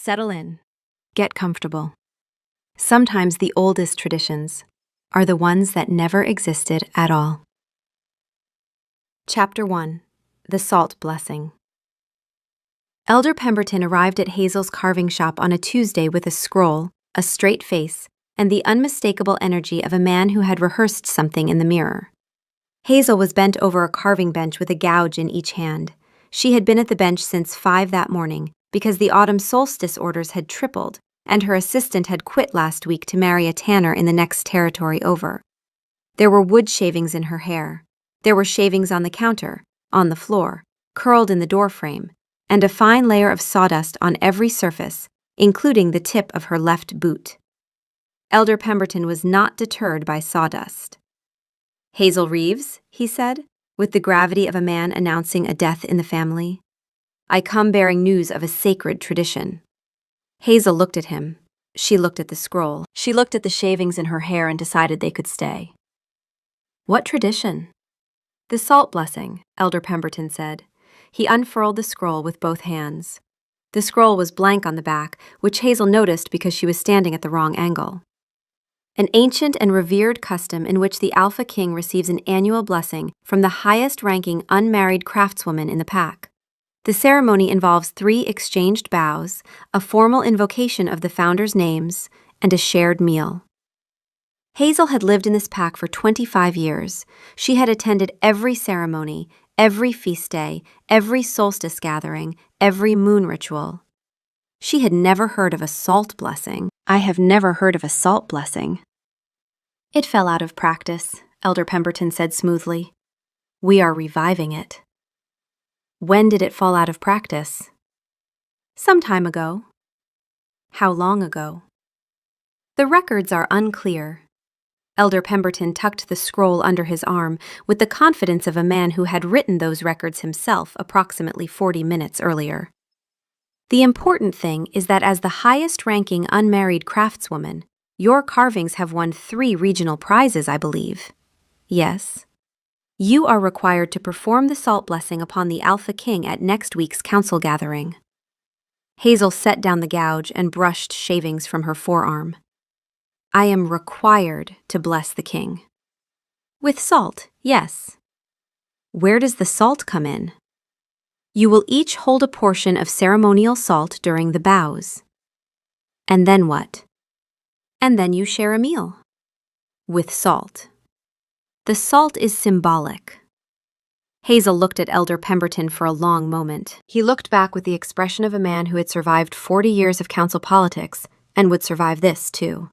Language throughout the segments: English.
Settle in. Get comfortable. Sometimes the oldest traditions are the ones that never existed at all. Chapter 1. The Salt Blessing. Elder Pemberton arrived at Hazel's carving shop on a Tuesday with a scroll, a straight face, and the unmistakable energy of a man who had rehearsed something in the mirror. Hazel was bent over a carving bench with a gouge in each hand. She had been at the bench since 5 that morning because the autumn solstice orders had tripled, and her assistant had quit last week to marry a tanner in the next territory over. There were wood shavings in her hair. There were shavings on the counter, on the floor, curled in the doorframe, and a fine layer of sawdust on every surface, including the tip of her left boot. Elder Pemberton was not deterred by sawdust. "Hazel Reeves," he said, with the gravity of a man announcing a death in the family. "I come bearing news of a sacred tradition." Hazel looked at him. She looked at the scroll. She looked at the shavings in her hair and decided they could stay. "What tradition?" "The salt blessing," Elder Pemberton said. He unfurled the scroll with both hands. The scroll was blank on the back, which Hazel noticed because she was standing at the wrong angle. An ancient and revered custom in which the Alpha King receives an annual blessing from the highest-ranking unmarried craftswoman in the pack. The ceremony involves 3 exchanged bows, a formal invocation of the founders' names, and a shared meal. Hazel had lived in this pack for 25 years. She had attended every ceremony, every feast day, every solstice gathering, every moon ritual. She had never heard of a salt blessing. "I have never heard of a salt blessing." "It fell out of practice," Elder Pemberton said smoothly. "We are reviving it." "When did it fall out of practice?" "Some time ago." "How long ago?" "The records are unclear." Elder Pemberton tucked the scroll under his arm with the confidence of a man who had written those records himself approximately 40 minutes earlier. "The important thing is that as the highest-ranking unmarried craftswoman, your carvings have won 3 regional prizes, I believe." "Yes." "You are required to perform the salt blessing upon the Alpha King at next week's council gathering." Hazel set down the gouge and brushed shavings from her forearm. "I am required to bless the king." "With salt, yes." "Where does the salt come in?" "You will each hold a portion of ceremonial salt during the bows." "And then what?" "And then you share a meal." "With salt." "The salt is symbolic." Hazel looked at Elder Pemberton for a long moment. He looked back with the expression of a man who had survived 40 years of council politics and would survive this, too.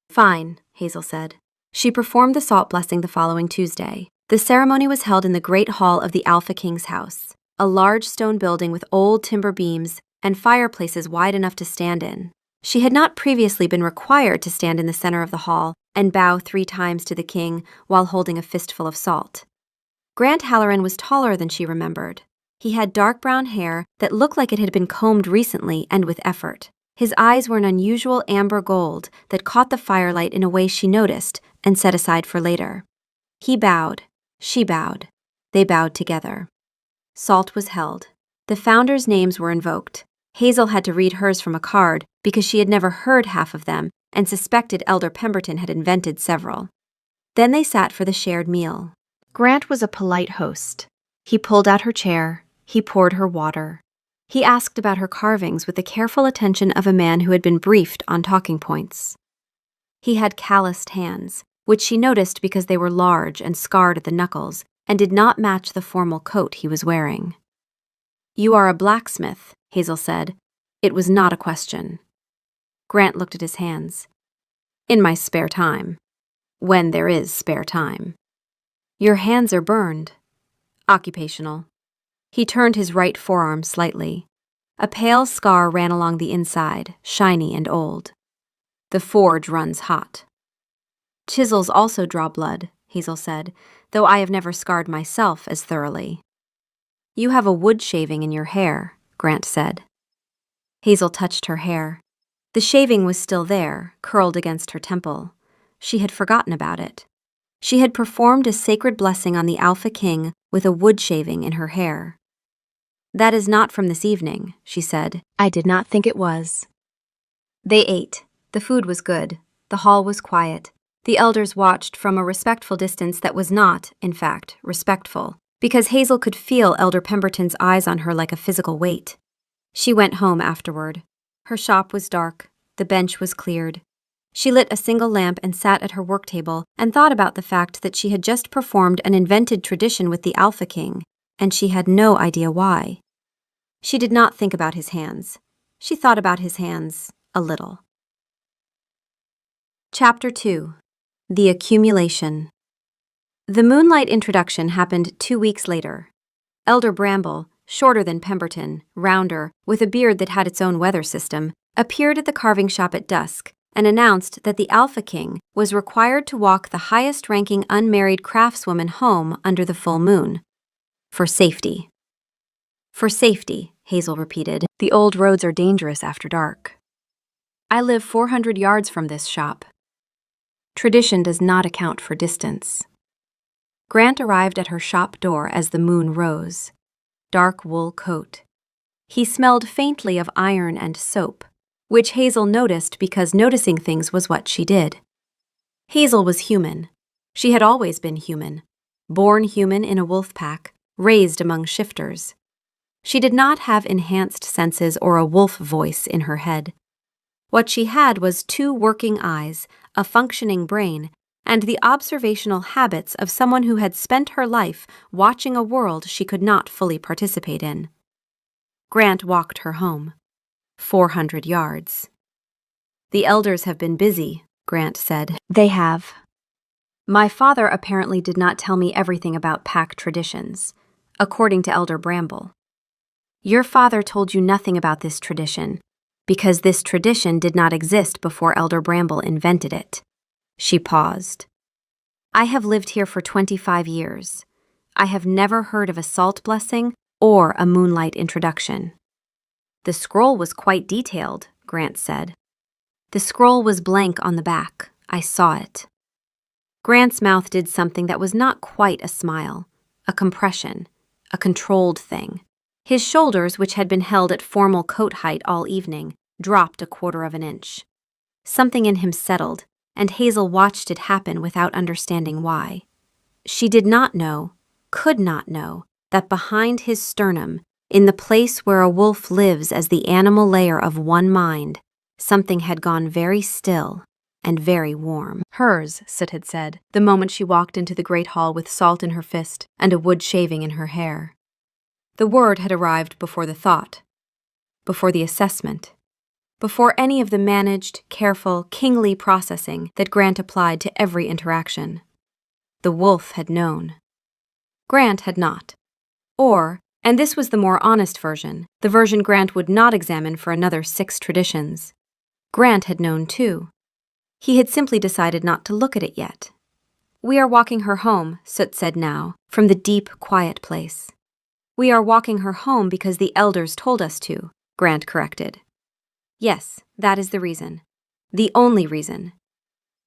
"Fine," Hazel said. She performed the salt blessing the following Tuesday. The ceremony was held in the great hall of the Alpha King's house, a large stone building with old timber beams and fireplaces wide enough to stand in. She had not previously been required to stand in the center of the hall and bow 3 times to the king while holding a fistful of salt. Grant Halloran was taller than she remembered. He had dark brown hair that looked like it had been combed recently and with effort. His eyes were an unusual amber gold that caught the firelight in a way she noticed and set aside for later. He bowed. She bowed. They bowed together. Salt was held. The founders' names were invoked. Hazel had to read hers from a card because she had never heard half of them and suspected Elder Pemberton had invented several. Then they sat for the shared meal. Grant was a polite host. He pulled out her chair. He poured her water. He asked about her carvings with the careful attention of a man who had been briefed on talking points. He had calloused hands, which she noticed because they were large and scarred at the knuckles and did not match the formal coat he was wearing. "You are a blacksmith," Hazel said. It was not a question. Grant looked at his hands. "In my spare time. When there is spare time." "Your hands are burned." "Occupational." He turned his right forearm slightly. A pale scar ran along the inside, shiny and old. "The forge runs hot." "Chisels also draw blood," Hazel said, "though I have never scarred myself as thoroughly." "You have a wood shaving in your hair," Grant said. Hazel touched her hair. The shaving was still there, curled against her temple. She had forgotten about it. She had performed a sacred blessing on the Alpha King with a wood shaving in her hair. "That is not from this evening," she said. "I did not think it was." They ate. The food was good. The hall was quiet. The elders watched from a respectful distance that was not, in fact, respectful, because Hazel could feel Elder Pemberton's eyes on her like a physical weight. She went home afterward. Her shop was dark. The bench was cleared. She lit a single lamp and sat at her work table and thought about the fact that she had just performed an invented tradition with the Alpha King, and she had no idea why. She did not think about his hands. She thought about his hands a little. Chapter 2. The Accumulation. The moonlight introduction happened 2 weeks later. Elder Bramble, shorter than Pemberton, rounder, with a beard that had its own weather system, appeared at the carving shop at dusk and announced that the Alpha King was required to walk the highest-ranking unmarried craftswoman home under the full moon. For safety. For safety, Hazel repeated. The old roads are dangerous after dark. I live 400 yards from this shop. Tradition does not account for distance. Grant arrived at her shop door as the moon rose. Dark wool coat. He smelled faintly of iron and soap, which Hazel noticed because noticing things was what she did. Hazel was human. She had always been human. Born human in a wolf pack, raised among shifters. She did not have enhanced senses or a wolf voice in her head. What she had was 2 working eyes, a functioning brain, and the observational habits of someone who had spent her life watching a world she could not fully participate in. Grant walked her home. 400 yards. The elders have been busy, Grant said. They have. My father apparently did not tell me everything about pack traditions, according to Elder Bramble. Your father told you nothing about this tradition, because this tradition did not exist before Elder Bramble invented it. She paused. I have lived here for 25 years. I have never heard of a salt blessing or a moonlight introduction. The scroll was quite detailed, Grant said. The scroll was blank on the back. I saw it. Grant's mouth did something that was not quite a smile, a compression, a controlled thing. His shoulders, which had been held at formal coat height all evening, dropped 1/4 inch. Something in him settled, and Hazel watched it happen without understanding why. She did not know, could not know, that behind his sternum, in the place where a wolf lives as the animal layer of one mind, something had gone very still and very warm. Hers, Soot had said, the moment she walked into the great hall with salt in her fist and a wood shaving in her hair. The word had arrived before the thought, before the assessment, before any of the managed, careful, kingly processing that Grant applied to every interaction. The wolf had known. Grant had not. Or, and this was the more honest version, the version Grant would not examine for another 6 traditions. Grant had known too. He had simply decided not to look at it yet. We are walking her home, Soot said now, from the deep, quiet place. We are walking her home because the elders told us to, Grant corrected. Yes, that is the reason. The only reason.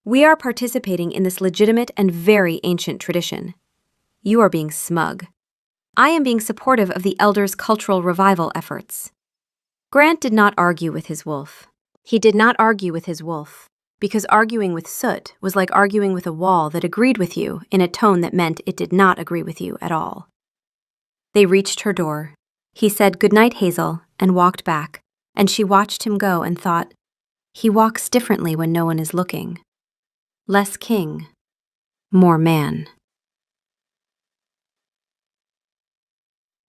We are participating in this legitimate and very ancient tradition. You are being smug. I am being supportive of the elders' cultural revival efforts. Grant did not argue with his wolf. He did not argue with his wolf, because arguing with Soot was like arguing with a wall that agreed with you in a tone that meant it did not agree with you at all. They reached her door. He said, "Good night, Hazel," and walked back, and she watched him go and thought, he walks differently when no one is looking. Less king, more man.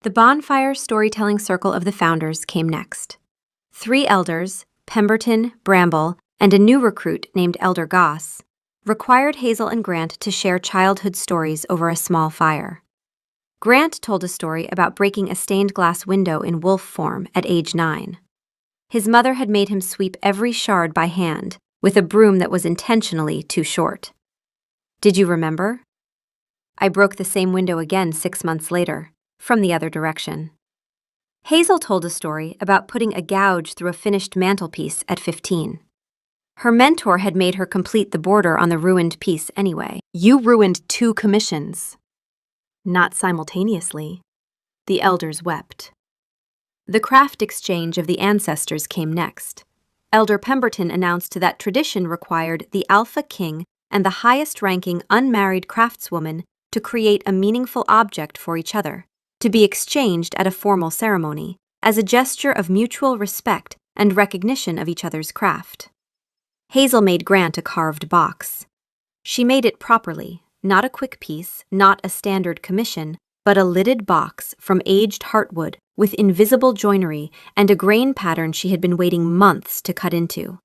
The bonfire storytelling circle of the founders came next. 3 elders, Pemberton, Bramble, and a new recruit named Elder Goss, required Hazel and Grant to share childhood stories over a small fire. Grant told a story about breaking a stained glass window in wolf form at age 9. His mother had made him sweep every shard by hand with a broom that was intentionally too short. Did you remember? I broke the same window again 6 months later, from the other direction. Hazel told a story about putting a gouge through a finished mantelpiece at 15. Her mentor had made her complete the border on the ruined piece anyway. You ruined 2 commissions. Not simultaneously. The elders wept. The craft exchange of the ancestors came next. Elder Pemberton announced that tradition required the Alpha King and the highest-ranking unmarried craftswoman to create a meaningful object for each other, to be exchanged at a formal ceremony, as a gesture of mutual respect and recognition of each other's craft. Hazel made Grant a carved box. She made it properly, not a quick piece, not a standard commission, but a lidded box from aged heartwood with invisible joinery and a grain pattern she had been waiting months to cut into.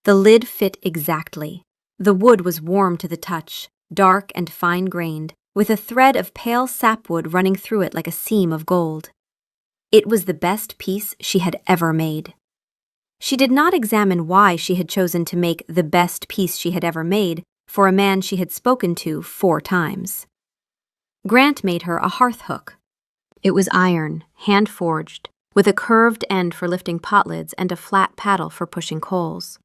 The lid fit exactly. The wood was warm to the touch, dark and fine-grained, with a thread of pale sapwood running through it like a seam of gold. It was the best piece she had ever made. She did not examine why she had chosen to make the best piece she had ever made for a man she had spoken to 4 times. Grant made her a hearth hook. It was iron, hand-forged, with a curved end for lifting pot lids and a flat paddle for pushing coals.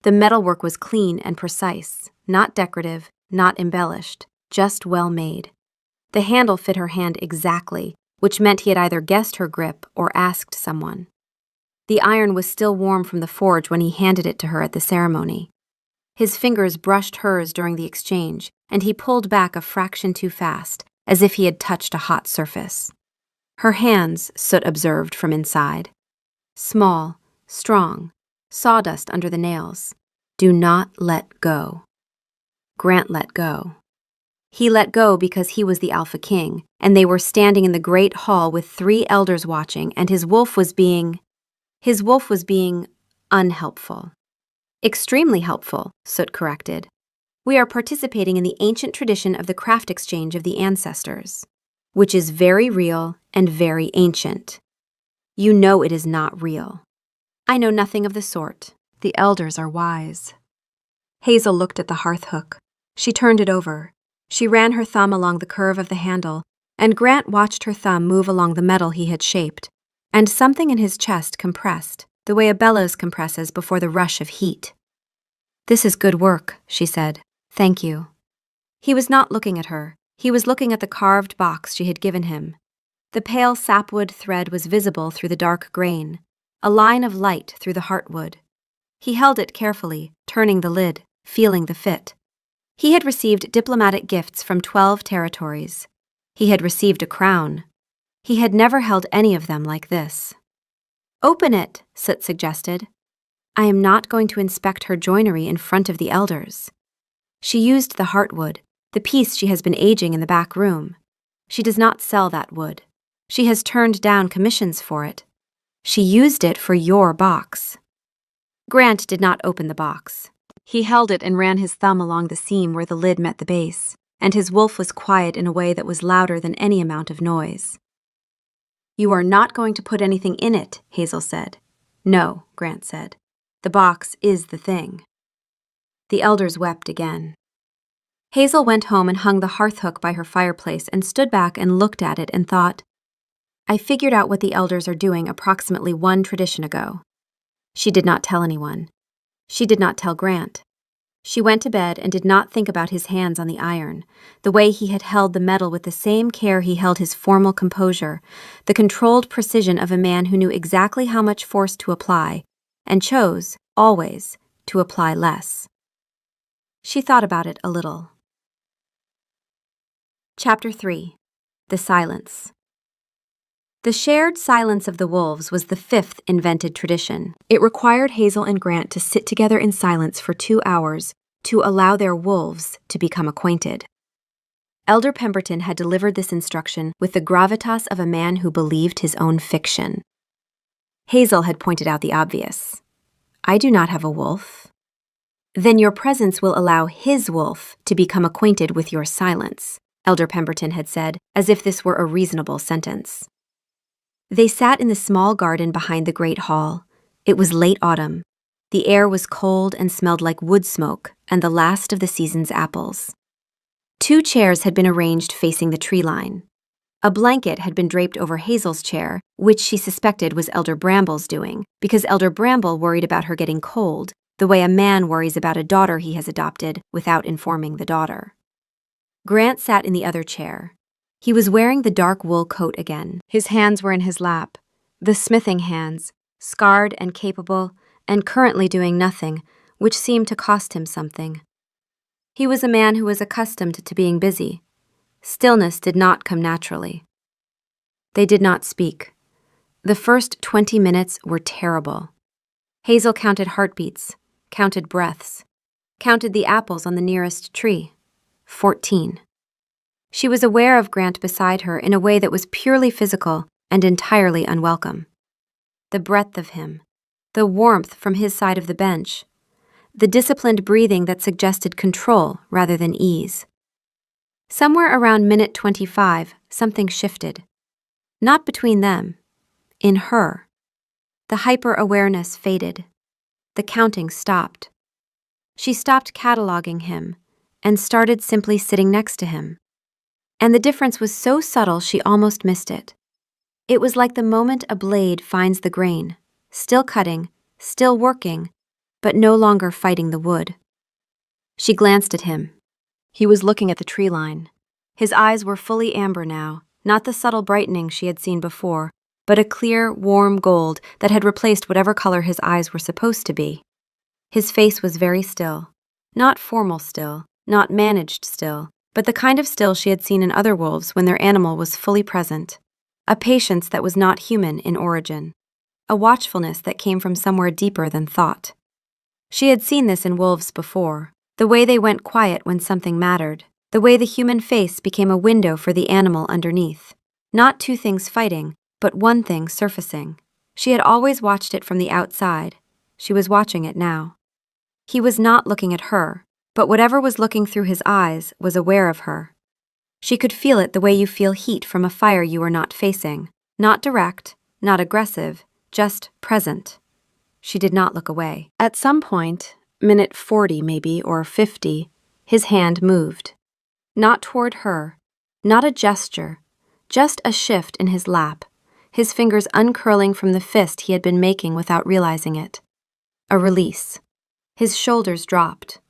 The metalwork was clean and precise, not decorative, not embellished, just well made. The handle fit her hand exactly, which meant he had either guessed her grip or asked someone. The iron was still warm from the forge when he handed it to her at the ceremony. His fingers brushed hers during the exchange, and he pulled back a fraction too fast, as if he had touched a hot surface. Her hands, Soot observed from inside. Small, strong, sawdust under the nails. Do not let go. Grant let go. He let go because he was the Alpha King, and they were standing in the great hall with 3 elders watching, and his wolf was being unhelpful. Extremely helpful, Soot corrected. We are participating in the ancient tradition of the craft exchange of the ancestors, which is very real and very ancient. You know it is not real. I know nothing of the sort. The elders are wise. Hazel looked at the hearth hook. She turned it over. She ran her thumb along the curve of the handle, and Grant watched her thumb move along the metal he had shaped, and something in his chest compressed, the way a bellows compresses before the rush of heat. This is good work, she said. Thank you. He was not looking at her. He was looking at the carved box she had given him. The pale sapwood thread was visible through the dark grain, a line of light through the heartwood. He held it carefully, turning the lid, feeling the fit. He had received diplomatic gifts from 12 territories. He had received a crown. He had never held any of them like this. Open it, Soot suggested. I am not going to inspect her joinery in front of the elders. She used the heartwood, the piece she has been aging in the back room. She does not sell that wood. She has turned down commissions for it. She used it for your box. Grant did not open the box. He held it and ran his thumb along the seam where the lid met the base, and his wolf was quiet in a way that was louder than any amount of noise. You are not going to put anything in it, Hazel said. No, Grant said. The box is the thing. The elders wept again. Hazel went home and hung the hearth hook by her fireplace and stood back and looked at it and thought, I figured out what the elders are doing approximately 1 tradition ago. She did not tell anyone. She did not tell Grant. She went to bed and did not think about his hands on the iron, the way he had held the metal with the same care he held his formal composure, the controlled precision of a man who knew exactly how much force to apply, and chose, always, to apply less. She thought about it a little. Chapter 3. The Silence. The shared silence of the wolves was the 5th invented tradition. It required Hazel and Grant to sit together in silence for 2 hours to allow their wolves to become acquainted. Elder Pemberton had delivered this instruction with the gravitas of a man who believed his own fiction. Hazel had pointed out the obvious. I do not have a wolf. Then your presence will allow his wolf to become acquainted with your silence, Elder Pemberton had said, as if this were a reasonable sentence. They sat in the small garden behind the great hall. It was late autumn. The air was cold and smelled like wood smoke and the last of the season's apples. 2 chairs had been arranged facing the tree line. A blanket had been draped over Hazel's chair, which she suspected was Elder Bramble's doing, because Elder Bramble worried about her getting cold, the way a man worries about a daughter he has adopted without informing the daughter. Grant sat in the other chair. He was wearing the dark wool coat again. His hands were in his lap. The smithing hands, scarred and capable, and currently doing nothing, which seemed to cost him something. He was a man who was accustomed to being busy. Stillness did not come naturally. They did not speak. The first 20 minutes were terrible. Hazel counted heartbeats, counted breaths, counted the apples on the nearest tree. 14. She was aware of Grant beside her in a way that was purely physical and entirely unwelcome. The breadth of him, the warmth from his side of the bench, the disciplined breathing that suggested control rather than ease. Somewhere around minute 25, something shifted. Not between them, in her. The hyper-awareness faded. The counting stopped. She stopped cataloging him and started simply sitting next to him. And the difference was so subtle she almost missed it. It was like the moment a blade finds the grain, still cutting, still working, but no longer fighting the wood. She glanced at him. He was looking at the tree line. His eyes were fully amber now, not the subtle brightening she had seen before, but a clear, warm gold that had replaced whatever color his eyes were supposed to be. His face was very still. Not formal still, not managed still, but the kind of still she had seen in other wolves when their animal was fully present. A patience that was not human in origin. A watchfulness that came from somewhere deeper than thought. She had seen this in wolves before, the way they went quiet when something mattered, the way the human face became a window for the animal underneath. Not two things fighting, but one thing surfacing. She had always watched it from the outside. She was watching it now. He was not looking at her, but whatever was looking through his eyes was aware of her. She could feel it the way you feel heat from a fire you are not facing. Not direct, not aggressive, just present. She did not look away. At some point, minute 40 maybe, or 50, his hand moved. Not toward her, not a gesture, just a shift in his lap, his fingers uncurling from the fist he had been making without realizing it. A release. His shoulders dropped.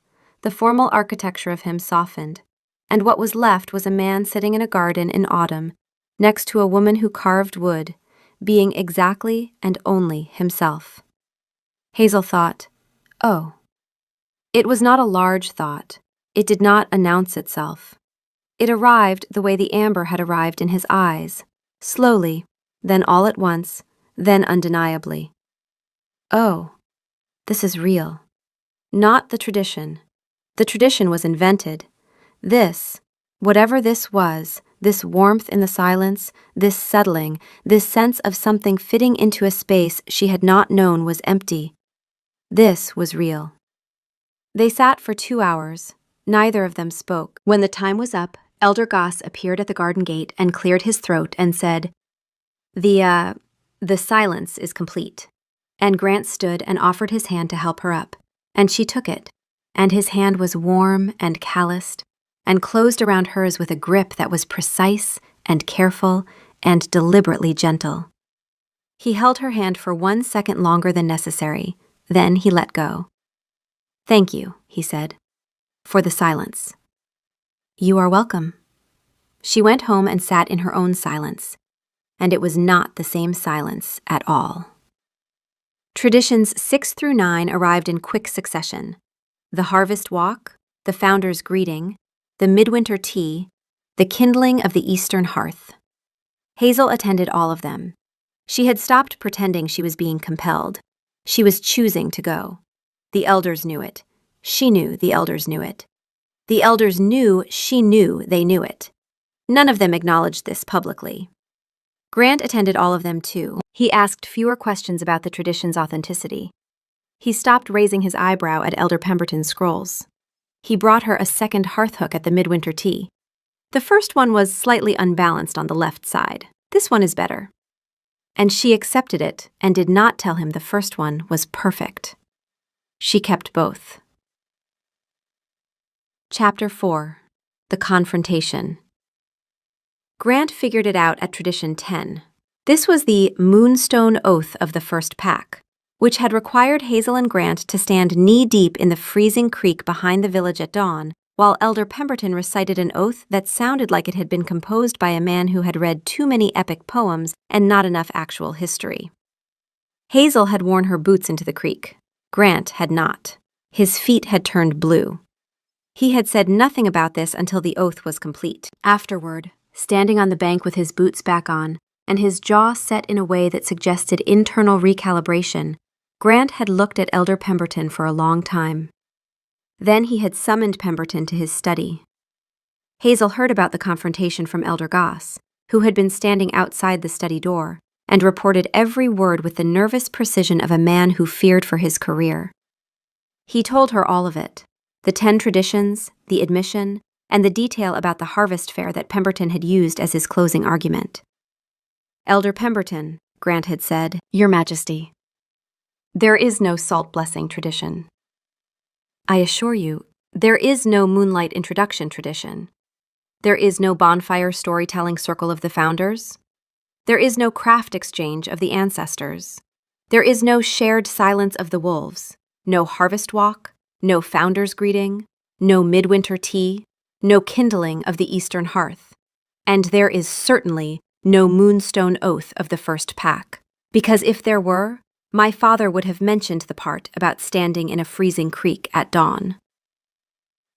The formal architecture of him softened, and what was left was a man sitting in a garden in autumn, next to a woman who carved wood, being exactly and only himself. Hazel thought, oh. It was not a large thought. It did not announce itself. It arrived the way the amber had arrived in his eyes, slowly, then all at once, then undeniably. Oh, this is real. Not the tradition. The tradition was invented. This, whatever this was, this warmth in the silence, this settling, this sense of something fitting into a space she had not known was empty. This was real. They sat for 2 hours. Neither of them spoke. When the time was up, Elder Goss appeared at the garden gate and cleared his throat and said, The silence is complete. And Grant stood and offered his hand to help her up, and she took it, and his hand was warm and calloused, and closed around hers with a grip that was precise and careful and deliberately gentle. He held her hand for 1 second longer than necessary, then he let go. Thank you, he said, for the silence. You are welcome. She went home and sat in her own silence, and it was not the same silence at all. Traditions 6 through 9 arrived in quick succession. The harvest walk, the founder's greeting, the midwinter tea, the kindling of the eastern hearth. Hazel attended all of them. She had stopped pretending she was being compelled. She was choosing to go. The elders knew it. She knew the elders knew it. The elders knew she knew they knew it. None of them acknowledged this publicly. Grant attended all of them too. He asked fewer questions about the tradition's authenticity. He stopped raising his eyebrow at Elder Pemberton's scrolls. He brought her a second hearth hook at the midwinter tea. The first one was slightly unbalanced on the left side. This one is better. And she accepted it and did not tell him the first one was perfect. She kept both. Chapter 4. The Confrontation. Grant figured it out at Tradition 10. This was the moonstone oath of the first pack, which had required Hazel and Grant to stand knee-deep in the freezing creek behind the village at dawn while Elder Pemberton recited an oath that sounded like it had been composed by a man who had read too many epic poems and not enough actual history. Hazel had worn her boots into the creek. Grant had not. His feet had turned blue. He had said nothing about this until the oath was complete. Afterward, standing on the bank with his boots back on, and his jaw set in a way that suggested internal recalibration, Grant had looked at Elder Pemberton for a long time. Then he had summoned Pemberton to his study. Hazel heard about the confrontation from Elder Goss, who had been standing outside the study door, and reported every word with the nervous precision of a man who feared for his career. He told her all of it, the 10 traditions, the admission, and the detail about the harvest fair that Pemberton had used as his closing argument. Elder Pemberton, Grant had said, "Your Majesty, there is no salt blessing tradition. I assure you, there is no moonlight introduction tradition. There is no bonfire storytelling circle of the founders. There is no craft exchange of the ancestors. There is no shared silence of the wolves, no harvest walk, no founder's greeting, no midwinter tea, no kindling of the eastern hearth. And there is certainly no moonstone oath of the first pack, because if there were, my father would have mentioned the part about standing in a freezing creek at dawn."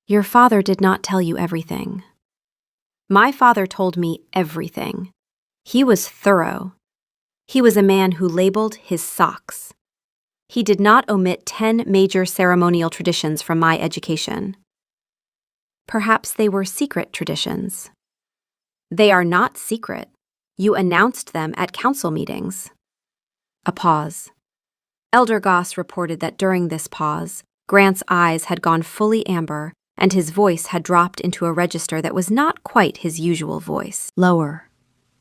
"Your father did not tell you everything." "My father told me everything. He was thorough. He was a man who labeled his socks. He did not omit 10 major ceremonial traditions from my education." "Perhaps they were secret traditions." "They are not secret. You announced them at council meetings." A pause. Elder Goss reported that during this pause, Grant's eyes had gone fully amber, and his voice had dropped into a register that was not quite his usual voice. Lower,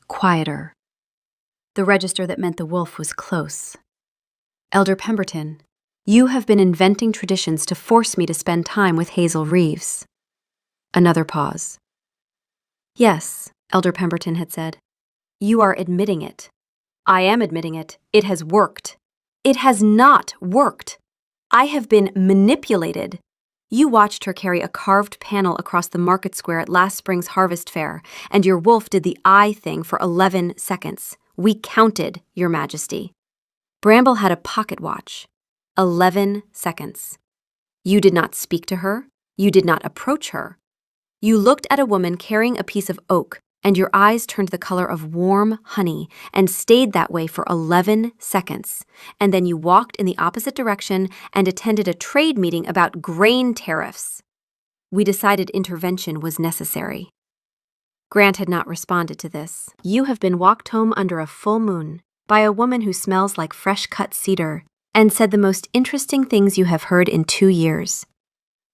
quieter. The register that meant the wolf was close. "Elder Pemberton, you have been inventing traditions to force me to spend time with Hazel Reeves." Another pause. "Yes," Elder Pemberton had said. "You are admitting it." "I am admitting it. It has worked." "It has not worked. I have been manipulated. You watched her carry a carved panel across the market square at last spring's harvest fair, and your wolf did the eye thing for 11 seconds. We counted, Your Majesty. Bramble had a pocket watch. 11 seconds. You did not speak to her. You did not approach her. You looked at a woman carrying a piece of oak, and your eyes turned the color of warm honey and stayed that way for 11 seconds. And then you walked in the opposite direction and attended a trade meeting about grain tariffs. We decided intervention was necessary." Grant had not responded to this. "You have been walked home under a full moon by a woman who smells like fresh-cut cedar and said the most interesting things you have heard in 2 years.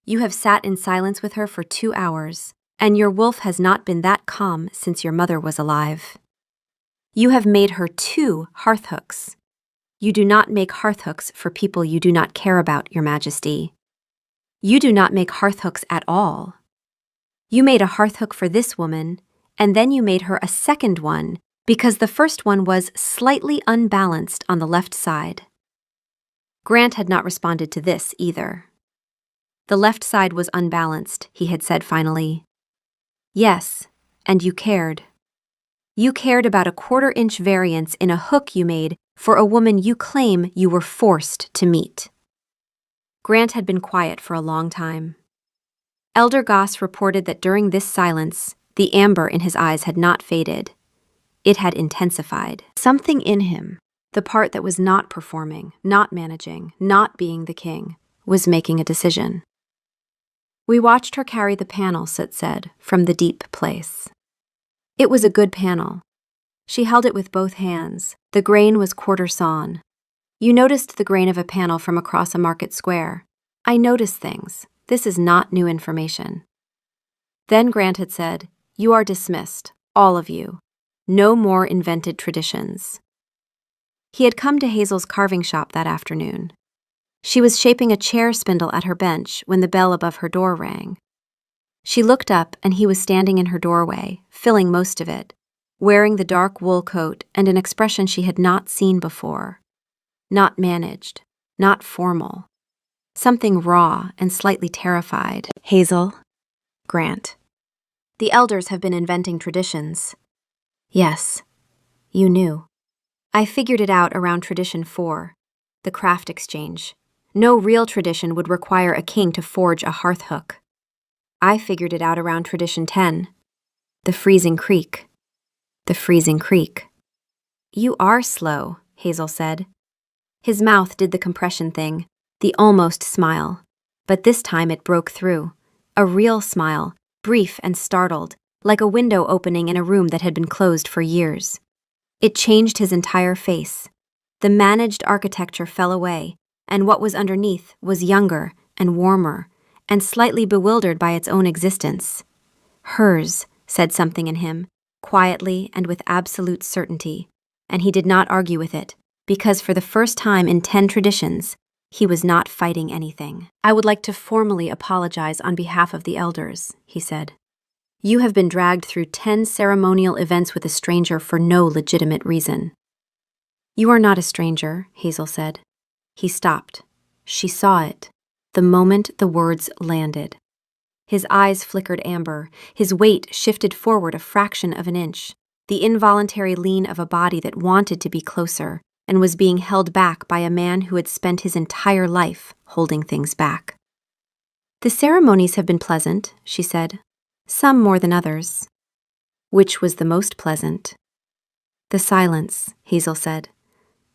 You have sat in silence with her for 2 hours, and your wolf has not been that calm since your mother was alive. You have made her 2 hearth hooks. You do not make hearth hooks for people you do not care about, Your Majesty. You do not make hearth hooks at all. You made a hearth hook for this woman, and then you made her a second one because the first one was slightly unbalanced on the left side." Grant had not responded to this either. "The left side was unbalanced," he had said finally. "Yes, and you cared. You cared about a 1/4-inch variance in a hook you made for a woman you claim you were forced to meet." Grant had been quiet for a long time. Elder Goss reported that during this silence, the amber in his eyes had not faded. It had intensified. Something in him, the part that was not performing, not managing, not being the king, was making a decision. "We watched her carry the panel," Soot said, from the deep place. "It was a good panel. She held it with both hands. The grain was quarter sawn. You noticed the grain of a panel from across a market square. I notice things. This is not new information." Then Grant had said, "You are dismissed, all of you. No more invented traditions." He had come to Hazel's carving shop that afternoon. She was shaping a chair spindle at her bench when the bell above her door rang. She looked up, and he was standing in her doorway, filling most of it, wearing the dark wool coat and an expression she had not seen before. Not managed, not formal. Something raw and slightly terrified. "Hazel," Grant. The elders have been inventing traditions. Yes, you knew. I figured it out around tradition 4, the craft exchange. No real tradition would require a king to forge a hearth hook. I figured it out around tradition 10, the freezing creek. The freezing creek. You are slow, Hazel said. His mouth did the compression thing, the almost smile. But this time it broke through. A real smile, brief and startled, like a window opening in a room that had been closed for years. It changed his entire face. The managed architecture fell away, and what was underneath was younger and warmer, and slightly bewildered by its own existence. Hers, said something in him, quietly and with absolute certainty, and he did not argue with it, because for the first time in 10 traditions, he was not fighting anything. I would like to formally apologize on behalf of the elders, he said. You have been dragged through 10 ceremonial events with a stranger for no legitimate reason. You are not a stranger, Hazel said. He stopped. She saw it, the moment the words landed. His eyes flickered amber, his weight shifted forward a fraction of an inch, the involuntary lean of a body that wanted to be closer and was being held back by a man who had spent his entire life holding things back. The ceremonies have been pleasant, she said, some more than others. Which was the most pleasant? The silence, Hazel said.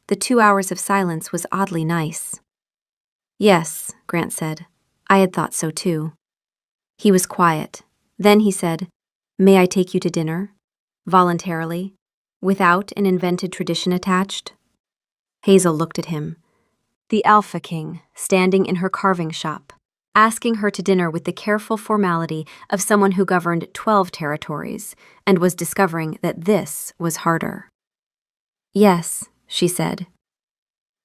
The 2 hours of silence was oddly nice. Yes, Grant said. I had thought so too. He was quiet. Then he said, May I take you to dinner? Voluntarily, without an invented tradition attached? Hazel looked at him. The Alpha King, standing in her carving shop, asking her to dinner with the careful formality of someone who governed 12 territories and was discovering that this was harder. Yes, she said.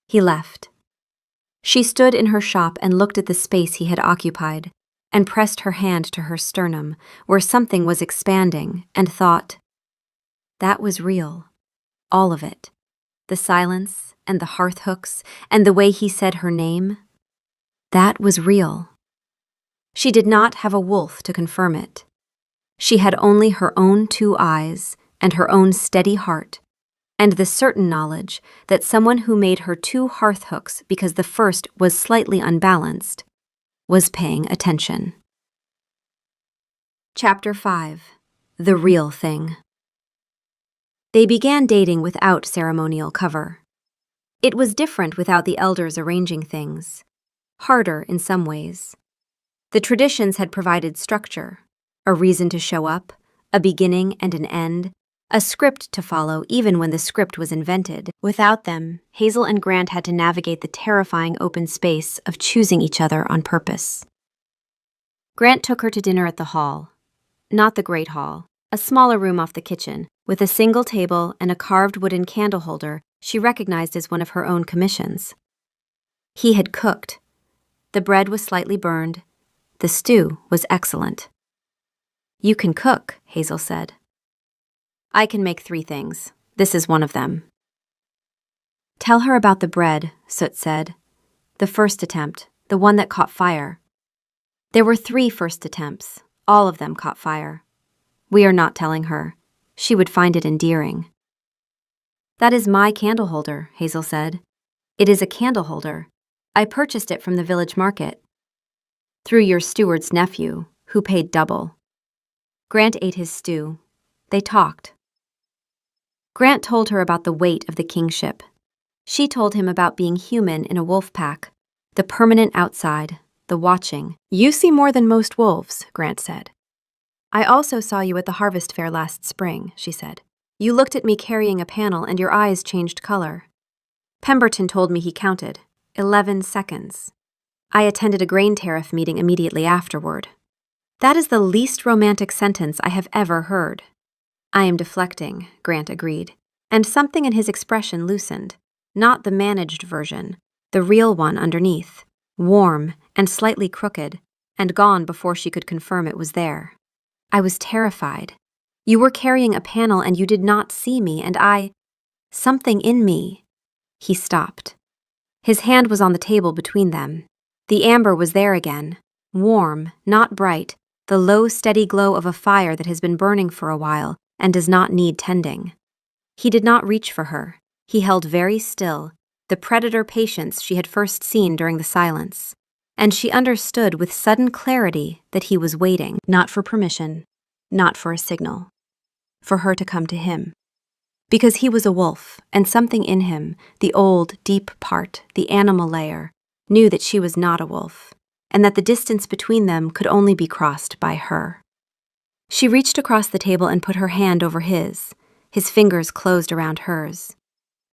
He left. She stood in her shop and looked at the space he had occupied, and pressed her hand to her sternum, where something was expanding, and thought, that was real, all of it. The silence, and the hearth hooks, and the way he said her name. That was real. She did not have a wolf to confirm it. She had only her own 2 eyes, and her own steady heart, and the certain knowledge that someone who made her 2 hearth hooks because the first was slightly unbalanced was paying attention. Chapter 5. The Real Thing. They began dating without ceremonial cover. It was different without the elders arranging things, harder in some ways. The traditions had provided structure, a reason to show up, a beginning and an end, a script to follow even when the script was invented. Without them, Hazel and Grant had to navigate the terrifying open space of choosing each other on purpose. Grant took her to dinner at the hall. Not the Great Hall, a smaller room off the kitchen, with a single table and a carved wooden candle holder she recognized as one of her own commissions. He had cooked. The bread was slightly burned. The stew was excellent. You can cook, Hazel said. I can make 3 things. This is one of them. Tell her about the bread, Soot said. The first attempt, the one that caught fire. There were 3 first attempts. All of them caught fire. We are not telling her. She would find it endearing. That is my candle holder, Hazel said. It is a candle holder. I purchased it from the village market. Through your steward's nephew, who paid double. Grant ate his stew. They talked. Grant told her about the weight of the kingship. She told him about being human in a wolf pack, the permanent outside, the watching. You see more than most wolves, Grant said. I also saw you at the harvest fair last spring, she said. You looked at me carrying a panel and your eyes changed color. Pemberton told me he counted 11 seconds. I attended a grain tariff meeting immediately afterward. That is the least romantic sentence I have ever heard. I am deflecting, Grant agreed, and something in his expression loosened, not the managed version, the real one underneath, warm and slightly crooked, and gone before she could confirm it was there. I was terrified. You were carrying a panel and you did not see me, and something in me. He stopped. His hand was on the table between them. The amber was there again, warm, not bright, the low, steady glow of a fire that has been burning for a while and does not need tending. He did not reach for her. He held very still, the predator patience she had first seen during the silence, and she understood with sudden clarity that he was waiting, not for permission, not for a signal, for her to come to him. Because he was a wolf, and something in him, the old, deep part, the animal layer, knew that she was not a wolf, and that the distance between them could only be crossed by her. She reached across the table and put her hand over his fingers closed around hers.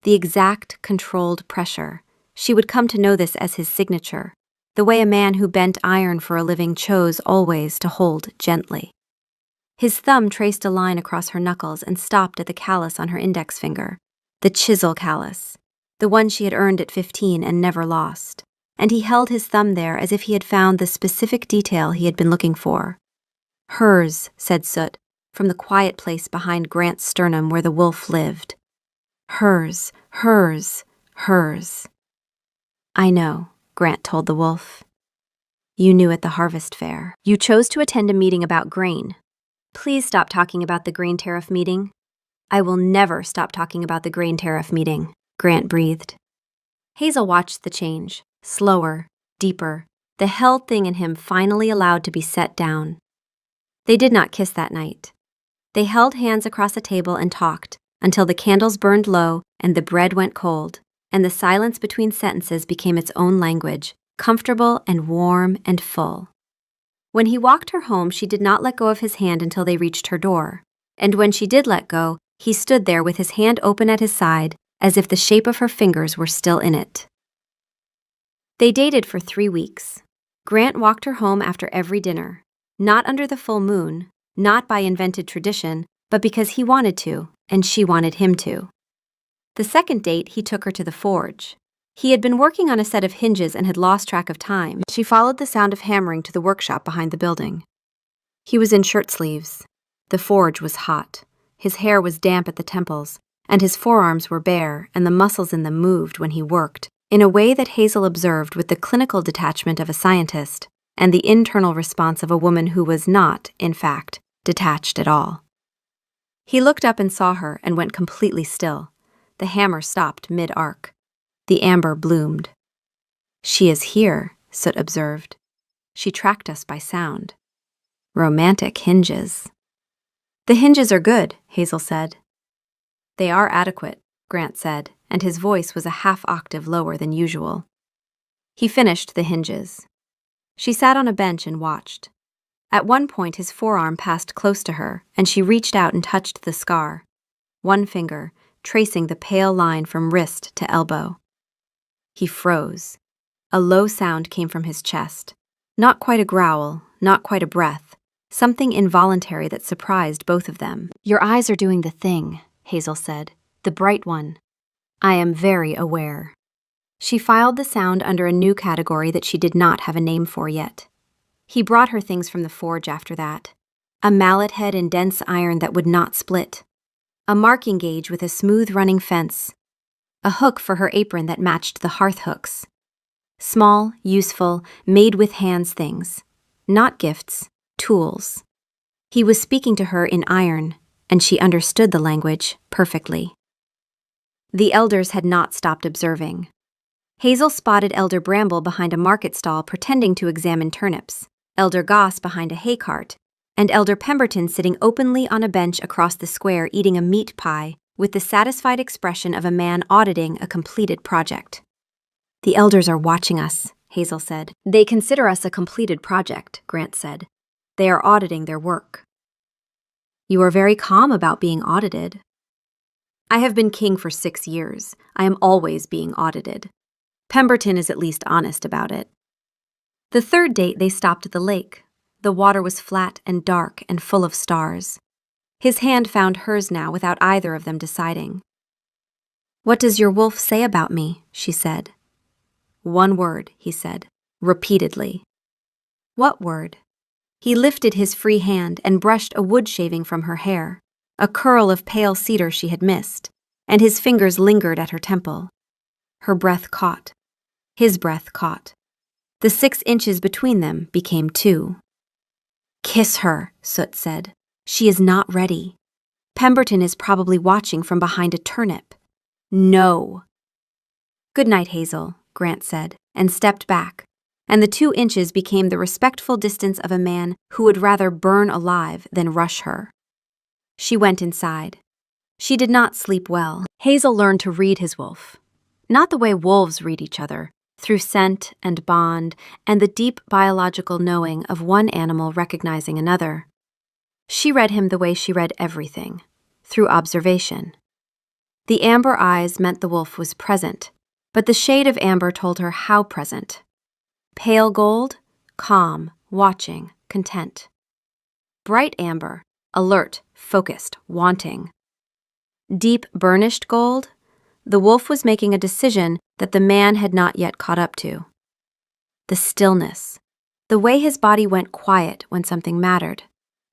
The exact, controlled pressure. She would come to know this as his signature, the way a man who bent iron for a living chose always to hold gently. His thumb traced a line across her knuckles and stopped at the callus on her index finger, the chisel callus, the one she had earned at 15 and never lost, and he held his thumb there as if he had found the specific detail he had been looking for. Hers, said Soot, from the quiet place behind Grant's sternum where the wolf lived. Hers, hers, hers. I know, Grant told the wolf. You knew at the harvest fair. You chose to attend a meeting about grain. Please stop talking about the grain tariff meeting. I will never stop talking about the grain tariff meeting, Grant breathed. Hazel watched the change, slower, deeper, the held thing in him finally allowed to be set down. They did not kiss that night. They held hands across a table and talked until the candles burned low and the bread went cold, and the silence between sentences became its own language, comfortable and warm and full. When he walked her home, she did not let go of his hand until they reached her door, and when she did let go, he stood there with his hand open at his side, as if the shape of her fingers were still in it. They dated for 3 weeks. Grant walked her home after every dinner, not under the full moon, not by invented tradition, but because he wanted to, and she wanted him to. The second date, he took her to the forge. He had been working on a set of hinges and had lost track of time. She followed the sound of hammering to the workshop behind the building. He was in shirt sleeves. The forge was hot. His hair was damp at the temples, and his forearms were bare, and the muscles in them moved when he worked, in a way that Hazel observed with the clinical detachment of a scientist and the internal response of a woman who was not, in fact, detached at all. He looked up and saw her and went completely still. The hammer stopped mid-arc. The amber bloomed. She is here, Soot observed. She tracked us by sound. Romantic hinges. The hinges are good, Hazel said. They are adequate, Grant said, and his voice was a half-octave lower than usual. He finished the hinges. She sat on a bench and watched. At one point his forearm passed close to her, and she reached out and touched the scar, one finger tracing the pale line from wrist to elbow. He froze. A low sound came from his chest. Not quite a growl, not quite a breath, something involuntary that surprised both of them. Your eyes are doing the thing, Hazel said, the bright one. I am very aware. She filed the sound under a new category that she did not have a name for yet. He brought her things from the forge after that. A mallet head in dense iron that would not split. A marking gauge with a smooth-running fence. A hook for her apron that matched the hearth hooks. Small, useful, made-with-hands things. Not gifts, tools. He was speaking to her in iron, and she understood the language perfectly. The elders had not stopped observing. Hazel spotted Elder Bramble behind a market stall pretending to examine turnips, Elder Goss behind a hay cart, and Elder Pemberton sitting openly on a bench across the square eating a meat pie with the satisfied expression of a man auditing a completed project. The elders are watching us, Hazel said. They consider us a completed project, Grant said. They are auditing their work. You are very calm about being audited. I have been king for 6 years. I am always being audited. Pemberton is at least honest about it. The third date they stopped at the lake. The water was flat and dark and full of stars. His hand found hers now without either of them deciding. What does your wolf say about me? She said. One word, he said, repeatedly. What word? He lifted his free hand and brushed a wood shaving from her hair, a curl of pale cedar she had missed, and his fingers lingered at her temple. Her breath caught. His breath caught. The 6 inches between them became 2. Kiss her, Soot said. She is not ready. Pemberton is probably watching from behind a turnip. No. Good night, Hazel, Grant said, and stepped back, and the 2 inches became the respectful distance of a man who would rather burn alive than rush her. She went inside. She did not sleep well. Hazel learned to read his wolf. Not the way wolves read each other, through scent and bond and the deep biological knowing of one animal recognizing another. She read him the way she read everything, through observation. The amber eyes meant the wolf was present, but the shade of amber told her how present. Pale gold, calm, watching, content. Bright amber, alert, focused, wanting. Deep burnished gold, the wolf was making a decision that the man had not yet caught up to. The stillness, the way his body went quiet when something mattered.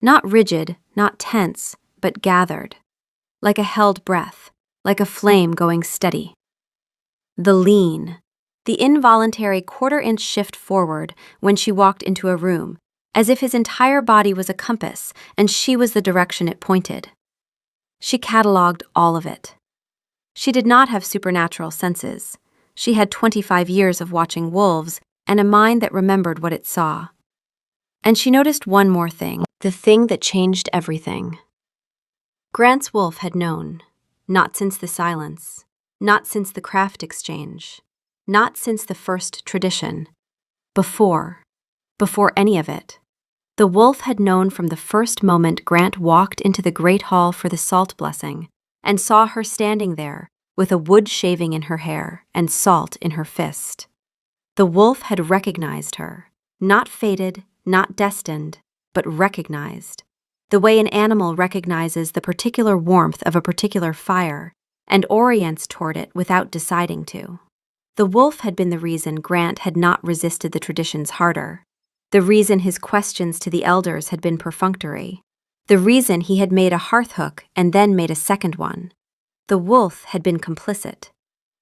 Not rigid, not tense, but gathered. Like a held breath, like a flame going steady. The lean, the involuntary 1/4-inch shift forward when she walked into a room, as if his entire body was a compass and she was the direction it pointed. She catalogued all of it. She did not have supernatural senses. She had 25 years of watching wolves and a mind that remembered what it saw. And she noticed one more thing, the thing that changed everything. Grant's wolf had known, not since the silence, not since the craft exchange, not since the first tradition. Before any of it. The wolf had known from the first moment Grant walked into the great hall for the salt blessing and saw her standing there with a wood shaving in her hair and salt in her fist. The wolf had recognized her, not fated, not destined, but recognized, the way an animal recognizes the particular warmth of a particular fire and orients toward it without deciding to. The wolf had been the reason Grant had not resisted the traditions harder, the reason his questions to the elders had been perfunctory, the reason he had made a hearth hook and then made a second one. The wolf had been complicit.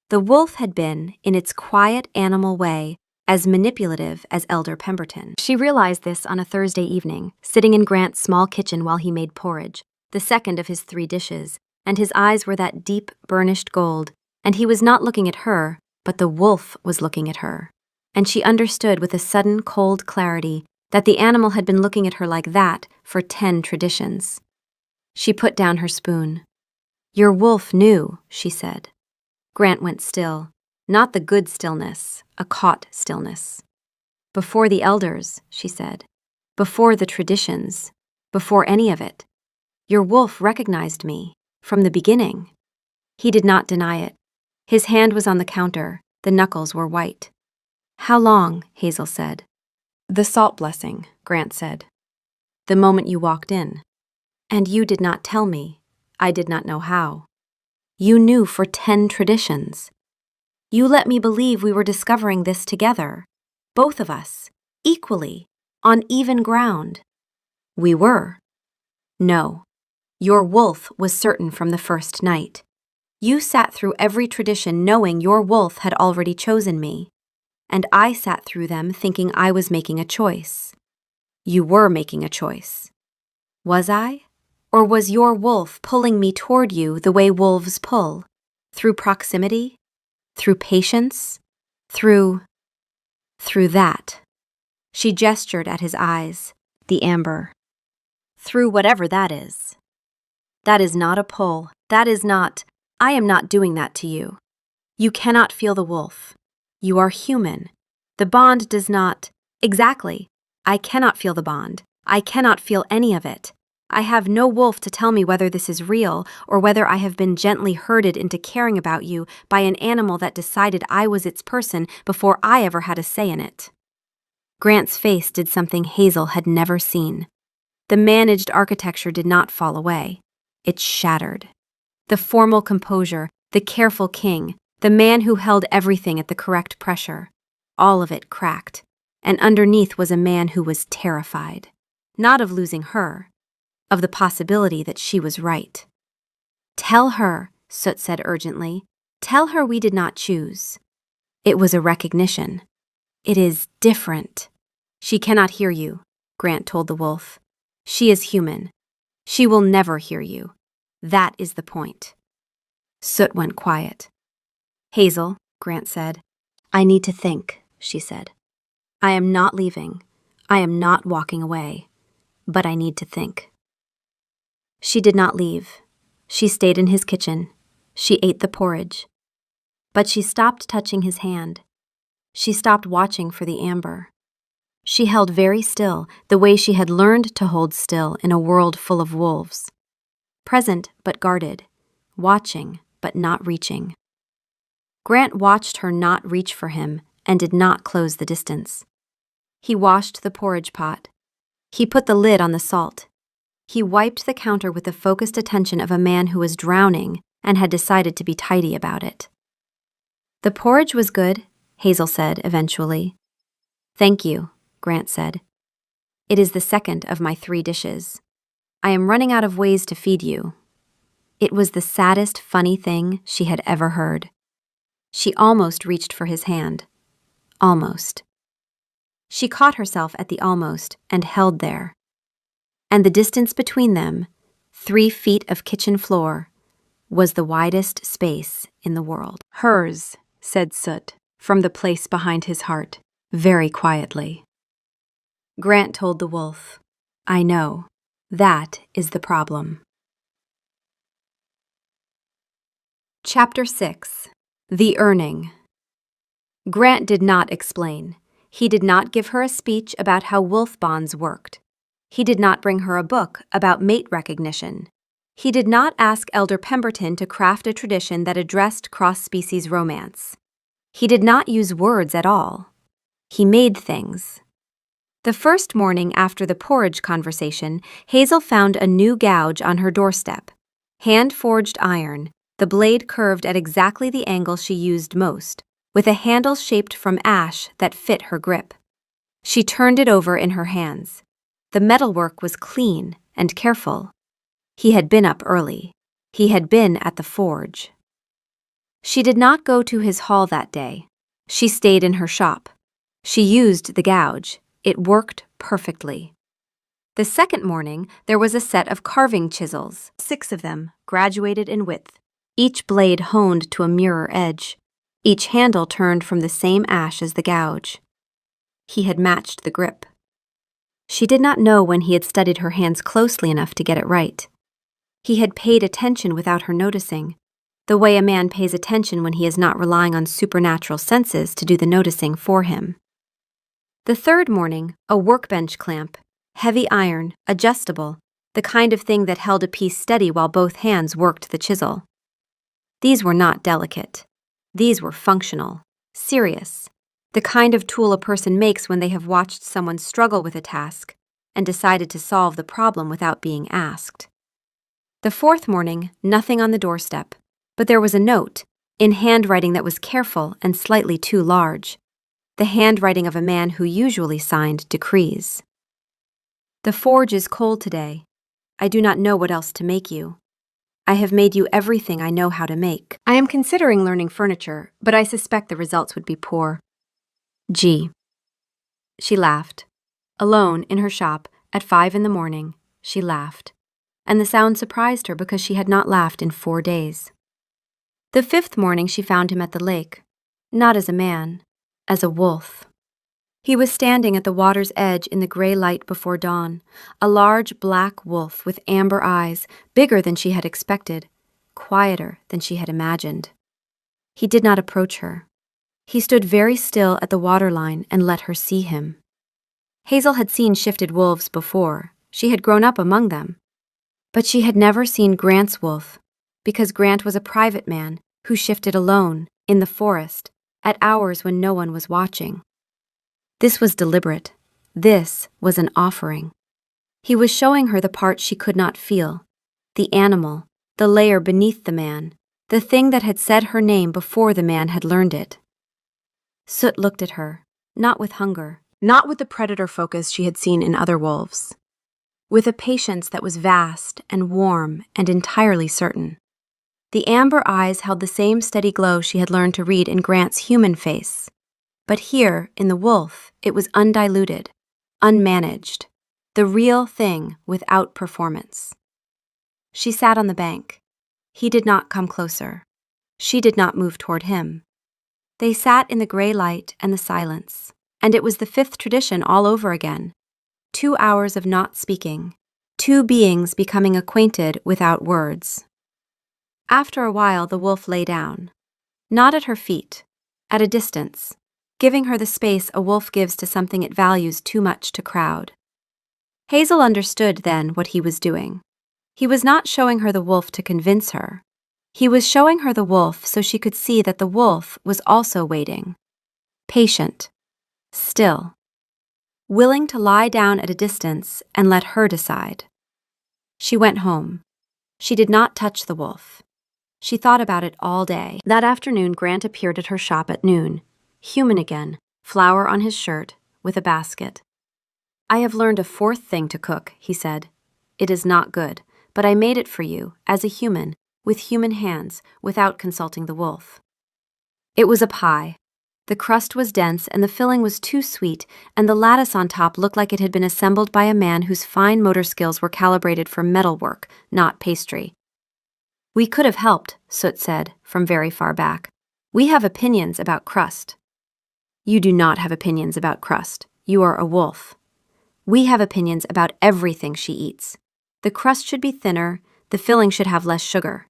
The wolf had been, in its quiet animal way, as manipulative as Elder Pemberton. She realized this on a Thursday evening, sitting in Grant's small kitchen while he made porridge, the second of his 3 dishes, and his eyes were that deep, burnished gold, and he was not looking at her, but the wolf was looking at her. And she understood with a sudden, cold clarity that the animal had been looking at her like that for 10 traditions. She put down her spoon. "Your wolf knew," she said. Grant went still, not the good stillness, a caught stillness. "Before the elders," she said. "Before the traditions. Before any of it. Your wolf recognized me, from the beginning." He did not deny it. His hand was on the counter, the knuckles were white. "How long?" Hazel said. "The salt blessing," Grant said. "The moment you walked in. And you did not tell me. I did not know how. You knew for 10 traditions. You let me believe we were discovering this together, both of us, equally, on even ground." "We were." "No. Your wolf was certain from the first night. You sat through every tradition knowing your wolf had already chosen me, and I sat through them thinking I was making a choice. You were making a choice. Was I? Or was your wolf pulling me toward you the way wolves pull? Through proximity? Through patience? Through that." She gestured at his eyes, the amber. "Through whatever that is. That is not a pull. That is not. I am not doing that to you. You cannot feel the wolf. You are human. The bond does not. Exactly. I cannot feel the bond. I cannot feel any of it. I have no wolf to tell me whether this is real or whether I have been gently herded into caring about you by an animal that decided I was its person before I ever had a say in it." Grant's face did something Hazel had never seen. The managed architecture did not fall away. It shattered. The formal composure, the careful king, the man who held everything at the correct pressure, all of it cracked, and underneath was a man who was terrified, not of losing her, of the possibility that she was right. "Tell her," Soot said urgently. "Tell her we did not choose." It was a recognition. "It is different." "She cannot hear you." Grant told the wolf. She is human. She will never hear you. That is the point. Soot went quiet. Hazel, Grant said. I need to think, she said. I am not leaving. I am not walking away. But I need to think. She did not leave. She stayed in his kitchen. She ate the porridge. But she stopped touching his hand. She stopped watching for the amber. She held very still, the way she had learned to hold still in a world full of wolves. Present but guarded, watching but not reaching. Grant watched her not reach for him and did not close the distance. He washed the porridge pot. He put the lid on the salt. He wiped the counter with the focused attention of a man who was drowning and had decided to be tidy about it. The porridge was good, Hazel said eventually. Thank you, Grant said. It is the second of my 3 dishes. I am running out of ways to feed you. It was the saddest, funny thing she had ever heard. She almost reached for his hand. Almost. She caught herself at the almost and held there. And the distance between them, 3 feet of kitchen floor, was the widest space in the world. Hers, said Soot, from the place behind his heart, very quietly. Grant told the wolf, I know. That is the problem. Chapter 6. The Earning. Grant did not explain. He did not give her a speech about how wolf bonds worked. He did not bring her a book about mate recognition. He did not ask Elder Pemberton to craft a tradition that addressed cross-species romance. He did not use words at all. He made things. The first morning after the porridge conversation, Hazel found a new gouge on her doorstep. Hand-forged iron, the blade curved at exactly the angle she used most, with a handle shaped from ash that fit her grip. She turned it over in her hands. The metalwork was clean and careful. He had been up early. He had been at the forge. She did not go to his hall that day. She stayed in her shop. She used the gouge. It worked perfectly. The second morning, there was a set of carving chisels, 6 of them, graduated in width, each blade honed to a mirror edge, each handle turned from the same ash as the gouge. He had matched the grip. She did not know when he had studied her hands closely enough to get it right. He had paid attention without her noticing, the way a man pays attention when he is not relying on supernatural senses to do the noticing for him. The third morning, a workbench clamp, heavy iron, adjustable, the kind of thing that held a piece steady while both hands worked the chisel. These were not delicate. These were functional, serious, the kind of tool a person makes when they have watched someone struggle with a task and decided to solve the problem without being asked. The fourth morning, nothing on the doorstep, but there was a note, in handwriting that was careful and slightly too large, the handwriting of a man who usually signed decrees. The forge is cold today. I do not know what else to make you. I have made you everything I know how to make. I am considering learning furniture, but I suspect the results would be poor. G. She laughed. Alone in her shop at 5 in the morning, she laughed. And the sound surprised her because she had not laughed in 4 days. The 5th morning she found him at the lake, not as a man, as a wolf. He was standing at the water's edge in the gray light before dawn, a large black wolf with amber eyes, bigger than she had expected, quieter than she had imagined. He did not approach her. He stood very still at the waterline and let her see him. Hazel had seen shifted wolves before. She had grown up among them. But she had never seen Grant's wolf, because Grant was a private man who shifted alone, in the forest, at hours when no one was watching. This was deliberate. This was an offering. He was showing her the part she could not feel, the animal, the layer beneath the man, the thing that had said her name before the man had learned it. Soot looked at her, not with hunger, not with the predator focus she had seen in other wolves, with a patience that was vast and warm and entirely certain. The amber eyes held the same steady glow she had learned to read in Grant's human face, but here, in the wolf, it was undiluted, unmanaged, The real thing without performance. She sat on the bank. He did not come closer. She did not move toward him. They sat in the gray light and the silence, and it was the fifth tradition all over again. 2 hours of not speaking, two beings becoming acquainted without words. After a while, the wolf lay down, not at her feet, at a distance, giving her the space a wolf gives to something it values too much to crowd. Hazel understood then what he was doing. He was not showing her the wolf to convince her. He was showing her the wolf so she could see that the wolf was also waiting. Patient. Still. Willing to lie down at a distance and let her decide. She went home. She did not touch the wolf. She thought about it all day. That afternoon, Grant appeared at her shop at noon. Human again, flour on his shirt, with a basket. "I have learned a fourth thing to cook," he said. "It is not good, but I made it for you, as a human, with human hands, without consulting the wolf." It was a pie. The crust was dense and the filling was too sweet, and the lattice on top looked like it had been assembled by a man whose fine motor skills were calibrated for metalwork, not pastry. "We could have helped," Soot said, from very far back. "We have opinions about crust." "You do not have opinions about crust. You are a wolf." "We have opinions about everything she eats. The crust should be thinner, the filling should have less sugar.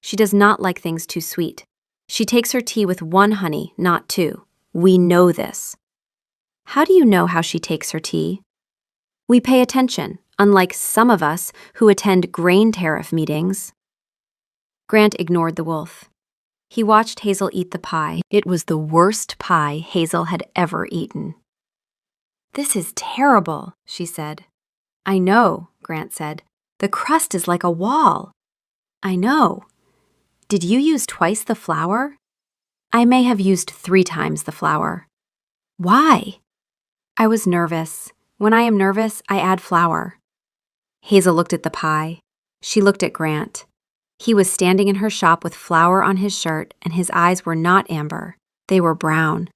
She does not like things too sweet. She takes her tea with 1 honey, not 2. We know this." "How do you know how she takes her tea?" "We pay attention, unlike some of us who attend grain tariff meetings." Grant ignored the wolf. He watched Hazel eat the pie. It was the worst pie Hazel had ever eaten. "This is terrible," she said. "I know," Grant said. "The crust is like a wall." "I know. Did you use twice the flour?" "I may have used 3 times the flour." "Why?" "I was nervous. When I am nervous, I add flour." Hazel looked at the pie. She looked at Grant. He was standing in her shop with flour on his shirt, and his eyes were not amber. They were brown.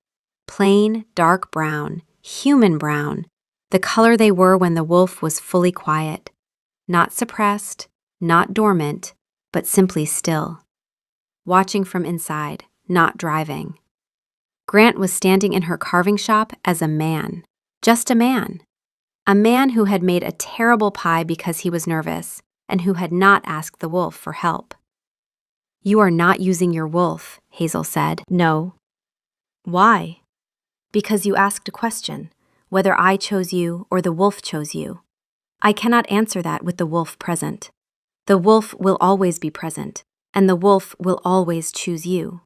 Plain, dark brown, human brown, the color they were when the wolf was fully quiet. Not suppressed, not dormant, but simply still. Watching from inside, not driving. Grant was standing in her carving shop as a man. Just a man. A man who had made a terrible pie because he was nervous, and who had not asked the wolf for help. "You are not using your wolf," Hazel said. "No." "Why?" "Because you asked a question, whether I chose you or the wolf chose you. I cannot answer that with the wolf present. The wolf will always be present, and the wolf will always choose you.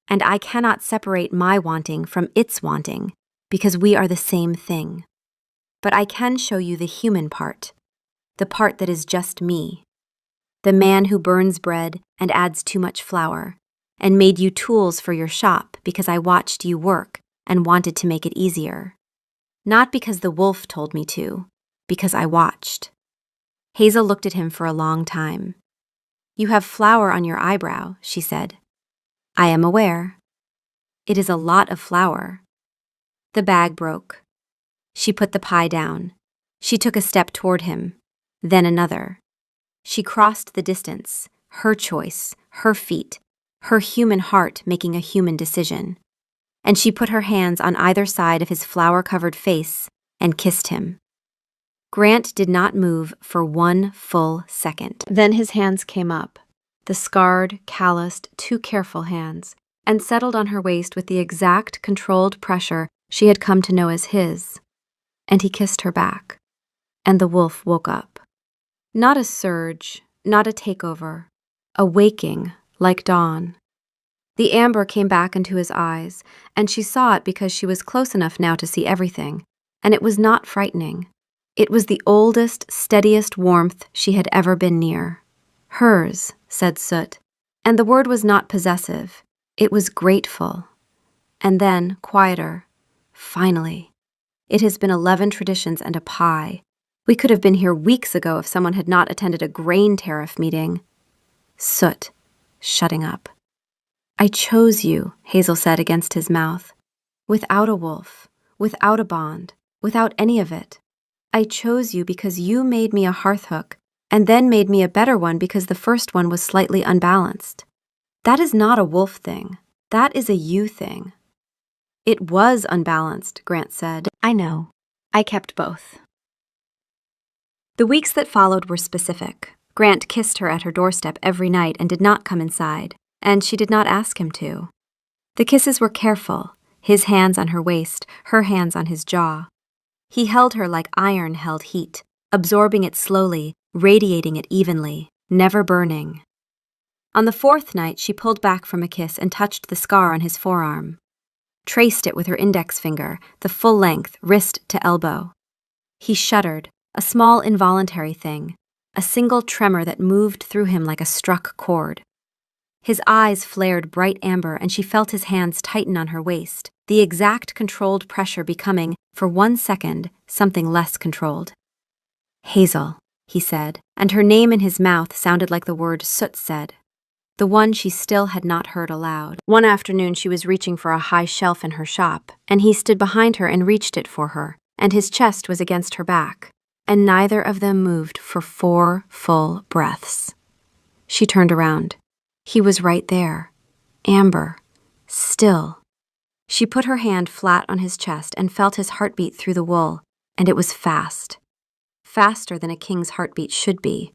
And I cannot separate my wanting from its wanting, because we are the same thing. But I can show you the human part, the part that is just me. The man who burns bread and adds too much flour, and made you tools for your shop because I watched you work and wanted to make it easier. Not because the wolf told me to, because I watched." Hazel looked at him for a long time. "You have flour on your eyebrow," she said. "I am aware." "It is a lot of flour." The bag broke. She put the pie down. She took a step toward him, then another. She crossed the distance, her choice, her feet, her human heart making a human decision. And she put her hands on either side of his flour-covered face and kissed him. Grant did not move for 1 full second. Then his hands came up, the scarred, calloused, too careful hands, and settled on her waist with the exact controlled pressure she had come to know as his. And he kissed her back. And the wolf woke up. Not a surge, not a takeover. A waking, like dawn. The amber came back into his eyes, and she saw it because she was close enough now to see everything, and it was not frightening. It was the oldest, steadiest warmth she had ever been near. "Hers," said Soot, and the word was not possessive. It was grateful. And then, quieter. "Finally. It has been 11 traditions and a pie. We could have been here weeks ago if someone had not attended a grain tariff meeting." Soot, shutting up. "I chose you," Hazel said against his mouth. "Without a wolf, without a bond, without any of it. I chose you because you made me a hearthook, and then made me a better one because the first one was slightly unbalanced. That is not a wolf thing. That is a you thing. It was unbalanced, Grant said. I know. I kept both. The weeks that followed were specific. Grant kissed her at her doorstep every night and did not come inside, and she did not ask him to. The kisses were careful, his hands on her waist, her hands on his jaw. He held her like iron held heat, absorbing it slowly, radiating it evenly, never burning. On the fourth night, she pulled back from a kiss and touched the scar on his forearm. Traced it with her index finger, the full length, wrist to elbow. He shuddered, a small involuntary thing, a single tremor that moved through him like a struck chord. His eyes flared bright amber and she felt his hands tighten on her waist, the exact controlled pressure becoming, for 1 second, something less controlled. Hazel, he said, and her name in his mouth sounded like the word Soot said. The one she still had not heard aloud. One afternoon she was reaching for a high shelf in her shop, and he stood behind her and reached it for her, and his chest was against her back, and neither of them moved for 4 full breaths. She turned around. He was right there. Amber. Still. She put her hand flat on his chest and felt his heartbeat through the wool, and it was fast. Faster than a king's heartbeat should be.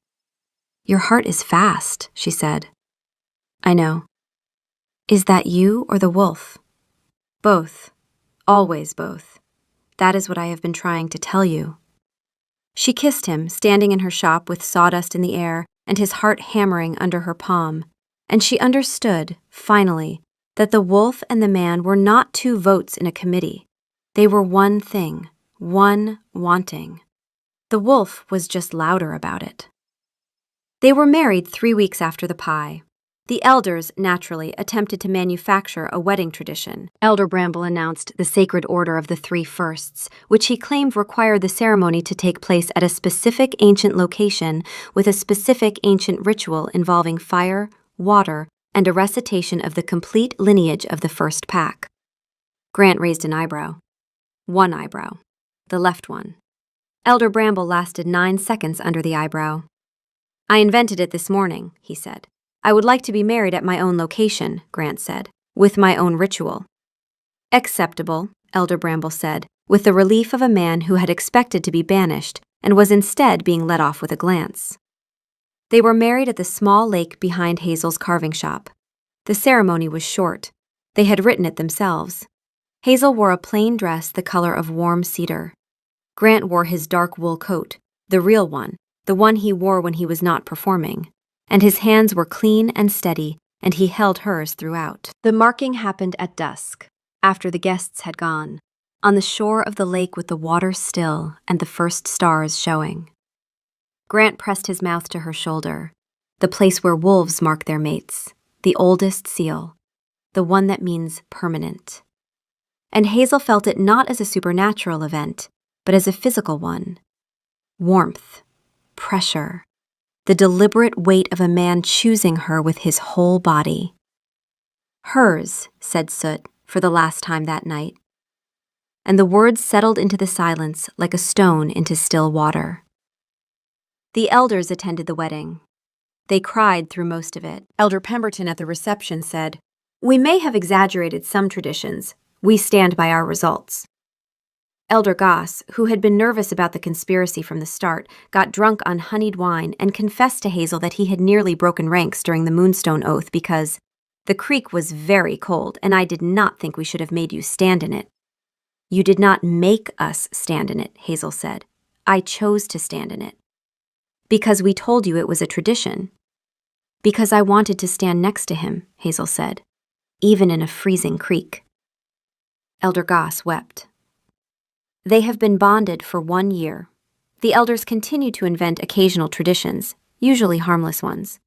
Your heart is fast, she said. I know. Is that you or the wolf? Both. Always both. That is what I have been trying to tell you. She kissed him, standing in her shop with sawdust in the air and his heart hammering under her palm, and she understood, finally, that the wolf and the man were not 2 votes in a committee. They were one thing, one wanting. The wolf was just louder about it. They were married 3 weeks after the pie. The elders, naturally, attempted to manufacture a wedding tradition. Elder Bramble announced the sacred order of the 3 firsts, which he claimed required the ceremony to take place at a specific ancient location with a specific ancient ritual involving fire, water, and a recitation of the complete lineage of the first pack. Grant raised an eyebrow. 1 eyebrow. The left one. Elder Bramble lasted 9 seconds under the eyebrow. I invented it this morning, he said. I would like to be married at my own location, Grant said, with my own ritual. Acceptable, Elder Bramble said, with the relief of a man who had expected to be banished and was instead being let off with a glance. They were married at the small lake behind Hazel's carving shop. The ceremony was short. They had written it themselves. Hazel wore a plain dress the color of warm cedar. Grant wore his dark wool coat, the real one, the one he wore when he was not performing, and his hands were clean and steady, and he held hers throughout. The marking happened at dusk, after the guests had gone, on the shore of the lake with the water still and the first stars showing. Grant pressed his mouth to her shoulder, the place where wolves mark their mates, the oldest seal, the one that means permanent. And Hazel felt it not as a supernatural event, but as a physical one. Warmth, pressure, the deliberate weight of a man choosing her with his whole body. Hers, said Soot, for the last time that night. And the words settled into the silence like a stone into still water. The elders attended the wedding. They cried through most of it. Elder Pemberton at the reception said, "We may have exaggerated some traditions. We stand by our results." Elder Goss, who had been nervous about the conspiracy from the start, got drunk on honeyed wine and confessed to Hazel that he had nearly broken ranks during the Moonstone Oath because the creek was very cold and I did not think we should have made you stand in it. You did not make us stand in it, Hazel said. I chose to stand in it. Because we told you it was a tradition. Because I wanted to stand next to him, Hazel said, even in a freezing creek. Elder Goss wept. They have been bonded for 1 year. The elders continue to invent occasional traditions, usually harmless ones.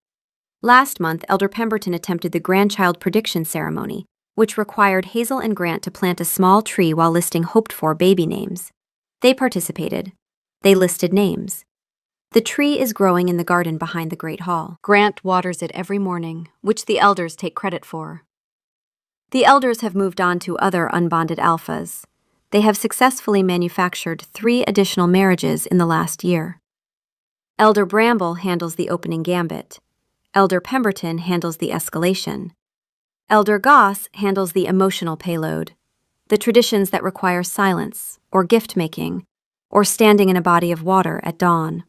Last month, Elder Pemberton attempted the grandchild prediction ceremony, which required Hazel and Grant to plant a small tree while listing hoped-for baby names. They participated. They listed names. The tree is growing in the garden behind the Great Hall. Grant waters it every morning, which the elders take credit for. The elders have moved on to other unbonded alphas. They have successfully manufactured 3 additional marriages in the last year. Elder Bramble handles the opening gambit. Elder Pemberton handles the escalation. Elder Goss handles the emotional payload, the traditions that require silence, or gift-making, or standing in a body of water at dawn.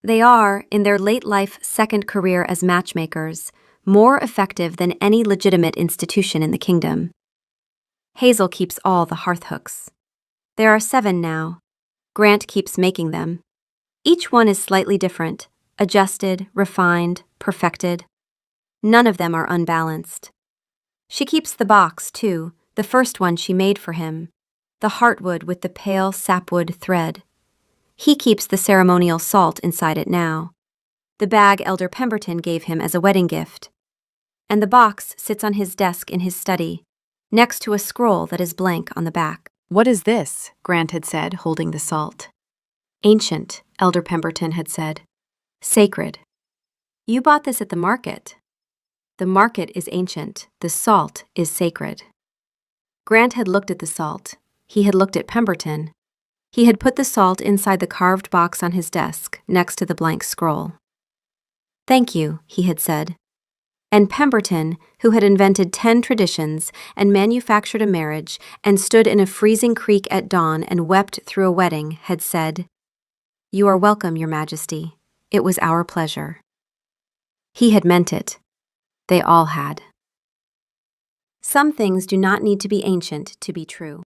They are, in their late-life second career as matchmakers, more effective than any legitimate institution in the kingdom. Hazel keeps all the hearth-hooks. There are 7 now. Grant keeps making them. Each one is slightly different, adjusted, refined, perfected. None of them are unbalanced. She keeps the box, too, the first one she made for him, the heartwood with the pale sapwood thread. He keeps the ceremonial salt inside it now, the bag Elder Pemberton gave him as a wedding gift. And the box sits on his desk in his study, next to a scroll that is blank on the back. "What is this?" Grant had said, holding the salt. "Ancient," Elder Pemberton had said. "Sacred. You bought this at the market." The market is ancient, the salt is sacred. Grant had looked at the salt. He had looked at Pemberton. He had put the salt inside the carved box on his desk, next to the blank scroll. "Thank you," he had said. And Pemberton, who had invented 10 traditions and manufactured a marriage and stood in a freezing creek at dawn and wept through a wedding, had said, "You are welcome, Your Majesty. It was our pleasure." He had meant it. They all had. Some things do not need to be ancient to be true.